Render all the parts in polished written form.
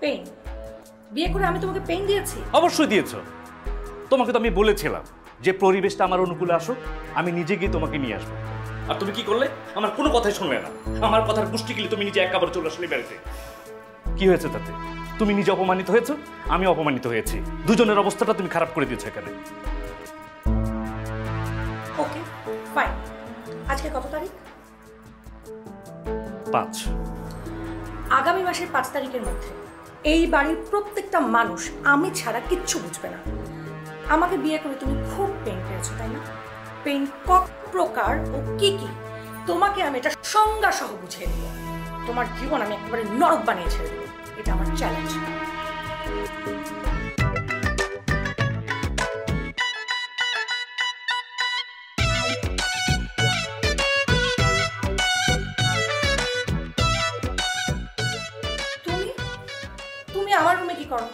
Pain? বিয়ে করে আমি তোমাকে পেইন দিয়েছি? অবশ্যই দিয়েছো। তোমাকে তো আমি বলেছিলাম যে পরিবেশটা আমার অনুকূলে আসুক, আমি নিজে গিয়ে তোমাকে নিয়ে আসবো। আর তুমি কি করলে? আমার কোনো কথাই শুনলে না। আমার কথার পুষ্টি গেলে তুমি নিজে একেবারে চলে আসলে বেড়াতে। কি হয়েছে তাতে? তুমি নিজে অপমানিত হয়েছো, আমি অপমানিত হয়েছি। দুজনের অবস্থাটা তুমি খারাপ করে দিয়েছো এখানে। Okay fine. আজকে কত তারিখ? 5। আগামী মাসের 5 তারিখের মধ্যে এই বাড়ির প্রত্যেকটা মানুষ আমি ছাড়া কিচ্ছু বুঝবে না। আমাকে বিয়ে করে তুমি খুব পেইন পেয়েছো, তাই না? পেইন কক প্রকার ও কি কি তোমাকে আমি এটা সংজ্ঞা সহ বুঝিয়ে দেবো। তোমার জীবন আমি একেবারে নরক বানিয়ে ছেড়ে দেবো। এটা আমার চ্যালেঞ্জ। তুমি আমার রুমে কি করো?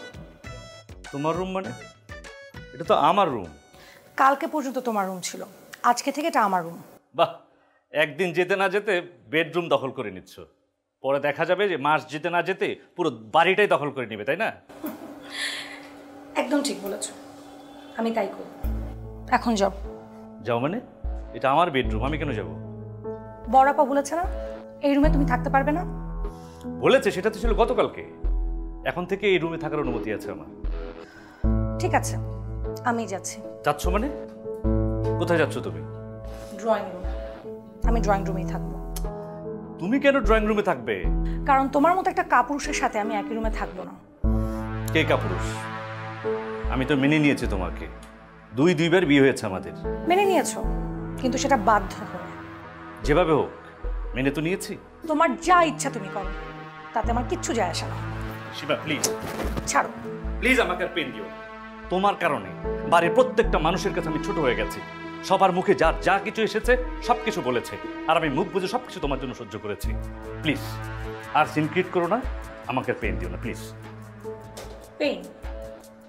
তোমার রুম মানে? এটা তো আমার রুম। কালকে পর্যন্ত তোমার রুম ছিল, আজকে থেকে এটা আমার রুম। বাহ, একদিন যেতে না যেতে বেডরুম দখল করে নিচ্ছ, পরে দেখা যাবে যে মাস যেতে না যেতে পুরো বাড়িটাই দখল করে নেবে, তাই না? একদম ঠিক বলেছ, আমি তাই করব। এখন যাও। যাও মানে? এটা আমার বেডরুম, আমি কেন যাব? বড়াপা বলেছে না এই রুমে তুমি থাকতে পারবে না? বলেছে, সেটা তো ছিল গতকালকে। এখন থেকে এই রুমে থাকার অনুমতি আছে আমার। ঠিক আছে, আমি যাচ্ছি। যাচ্ছ মানে? কোথায় যাচ্ছ তুমি? Drawing room. আমি ড্রয়িং রুমেই থাকবো। তুমি কেন ড্রয়িং রুমে থাকবে? কারণ তোমার মতো একটা কাপুরুষের সাথে আমি একই রুমে থাকবো না। কে কাপুরুষ? আমি তো মেনে নিয়েছি তোমাকে। দুইবার বিয়ে হয়েছে আমাদের। মেনে নিয়েছো, কিন্তু সেটা বাধ্য হয়ে। যেভাবে হোক মেনে তো নিয়েছি। তোমার যা ইচ্ছা তুমি করো, তাতে আমার কিচ্ছু যায় আসে না। শিবা প্লিজ, ছাড়ো প্লিজ, আমাকে আর পেন দিও। তোমার কারণে বাড়ির প্রত্যেকটা মানুষের কাছে আমি ছোট হয়ে গেছি। সবার মুখে যা যা কিছু এসেছে সবকিছু বলেছে, আর আমি মুখ বুঝে সবকিছু তোমার জন্য সহ্য করেছি। প্লিজ আর সিন ক্রিয়েট করো না, আমাকে পেন দিও না প্লিজ। পেইন?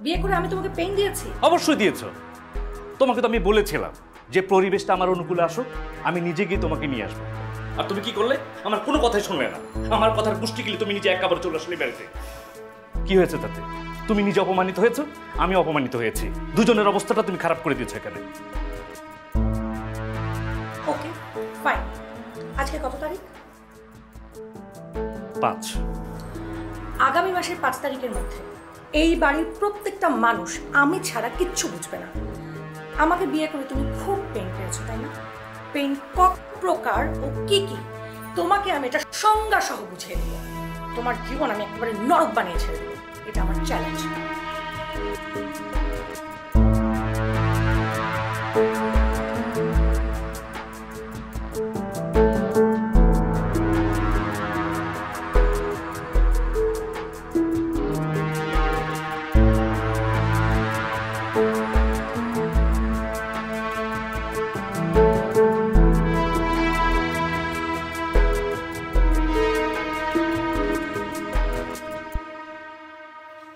বিয়ে করে আমি তোমাকে পেইন দিয়েছি? অবশ্যই দিয়েছো। তোমাকে তো আমি বলেছিলাম যে পরিবেশটা আমার অনুকূলে আসুক, আমি নিজে গিয়ে তোমাকে নিয়ে আসবো। আর তুমি কি করলে? আমার কোনো কথাই শুনলে না। আমার কথার পুষ্টি গেলে তুমি নিজে একেবারে চলে আসলে বেড়াতে। কি হয়েছে তাতে? তুমি নিজে অপমানিত হয়েছো, আমি অপমানিত হয়েছি। দুজনের অবস্থাটা তুমি খারাপ করে দিয়েছো এখানে। Okay fine. আজকে কত তারিখ? 5। আগামী মাসের 5 তারিখের মধ্যে এই বাড়ির প্রত্যেকটা মানুষ আমি ছাড়া কিচ্ছু বুঝবে না। আমাকে বিয়ে করে তুমি খুব পেইন পেয়েছো, তাই না? পেইন কক প্রকার ও কি কি তোমাকে আমি এটা সংজ্ঞা সহ বুঝিয়ে দেবো। তোমার জীবন আমি একেবারে নরক বানিয়ে ছেড়ে দেবো। এটা আমার চ্যালেঞ্জ।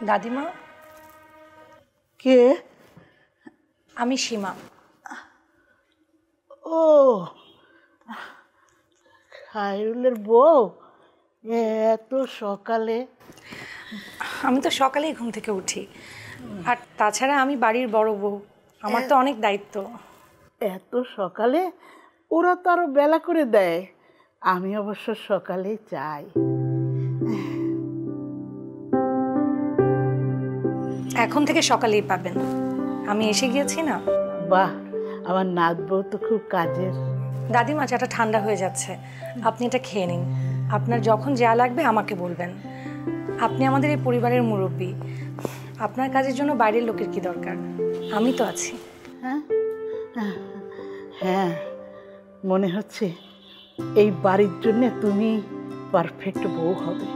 দাদিমা। কে? আমি সীমা। ও, খায়রুলের বউ? এত সকালে? আমি তো সকালেই ঘুম থেকে উঠি, আর তাছাড়া আমি বাড়ির বড় বউ, আমার তো অনেক দায়িত্ব। এত সকালে? ওরা তো আরো বেলা করে দেয়। আমি অবশ্য সকালে চাই। এখন থেকে সকালেই পাবেন, আমি এসে গিয়েছি না। বাহ, আমার নাত বউ তো খুব কাজের। দাদিমা, চাটা ঠান্ডা হয়ে যাচ্ছে, আপনি এটা খেয়ে নিন। আপনার যখন যা লাগবে আমাকে বলবেন। আপনি আমাদের এই পরিবারের মুরব্বী, আপনার কাজের জন্য বাইরের লোকের কি দরকার? আমি তো আছি। হ্যাঁ হ্যাঁ, মনে হচ্ছে এই বাড়ির জন্য তুমি পারফেক্ট বউ হবে।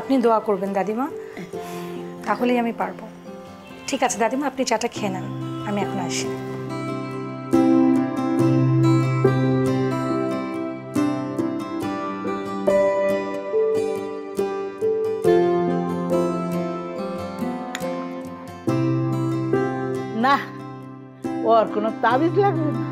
আপনি দোয়া করবেন দাদিমা, তাহলেই আমি পারবো। ঠিক আছে দাদিমা, আপনি চাটা খেয়ে নেন, আমি এখন আসি। না, ওর কোনো তাবিজ লাগবে না।